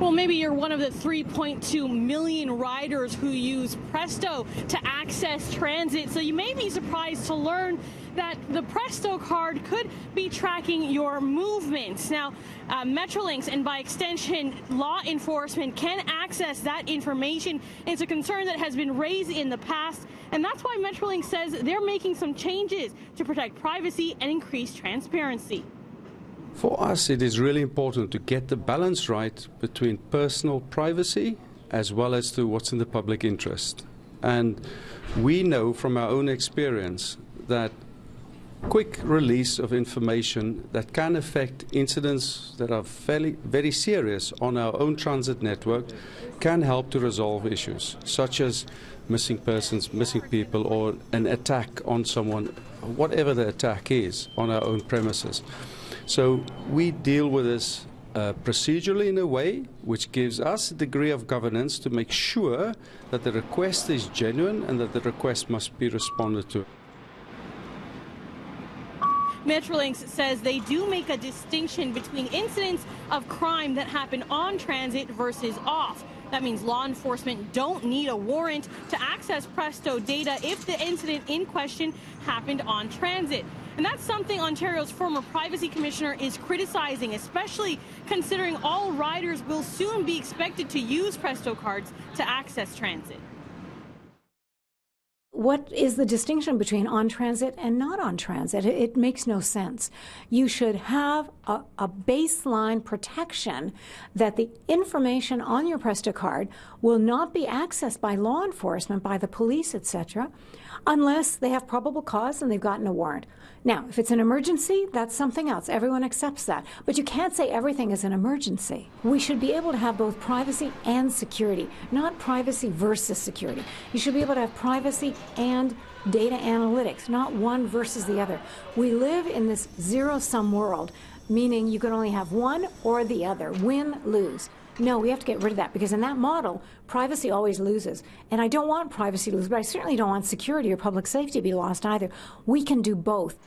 Well, maybe you're one of the 3.2 million riders who use Presto to access transit, so you may be surprised to learn that the Presto card could be tracking your movements. Now, Metrolinx and by extension law enforcement can access that information. It's a concern that has been raised in the past, and that's why Metrolinx says they're making some changes to protect privacy and increase transparency. For us, it is really important to get the balance right between personal privacy as well as to what's in the public interest. And we know from our own experience that quick release of information that can affect incidents that are very serious on our own transit network can help to resolve issues, such as missing persons, missing people, or an attack on someone, whatever the attack is, on our own premises. So we deal with this procedurally in a way which gives us a degree of governance to make sure that the request is genuine and that the request must be responded to. Metrolinx says they do make a distinction between incidents of crime that happen on transit versus off. That means law enforcement don't need a warrant to access Presto data if the incident in question happened on transit. And that's something Ontario's former privacy commissioner is criticizing, especially considering all riders will soon be expected to use Presto cards to access transit. What is the distinction between on transit and not on transit? It makes no sense. You should have a baseline protection that the information on your Presto card will not be accessed by law enforcement, by the police, etc., unless they have probable cause and they've gotten a warrant. Now, if it's an emergency, that's something else. Everyone accepts that. But you can't say everything is an emergency. We should be able to have both privacy and security, not privacy versus security. You should be able to have privacy and data analytics, not one versus the other. We live in this zero-sum world, meaning you can only have one or the other, win, lose. No, we have to get rid of that, because in that model, privacy always loses. And I don't want privacy to lose, but I certainly don't want security or public safety to be lost either. We can do both.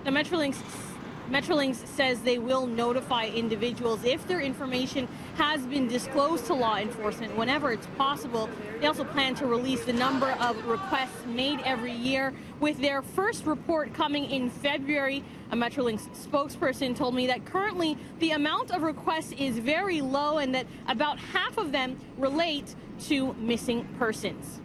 Now, Metrolinx says they will notify individuals if their information has been disclosed to law enforcement whenever it's possible. They also plan to release the number of requests made every year, with their first report coming in February. A Metrolinx spokesperson told me that currently the amount of requests is very low and that about half of them relate to missing persons.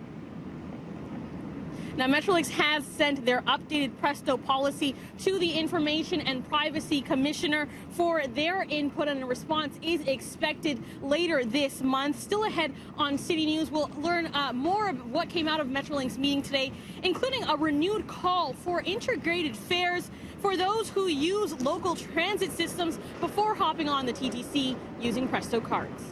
Now, Metrolinx has sent their updated Presto policy to the Information and Privacy Commissioner for their input, and a response is expected later this month. Still ahead on City News, we'll learn more of what came out of Metrolinx's meeting today, including a renewed call for integrated fares for those who use local transit systems before hopping on the TTC using Presto cards.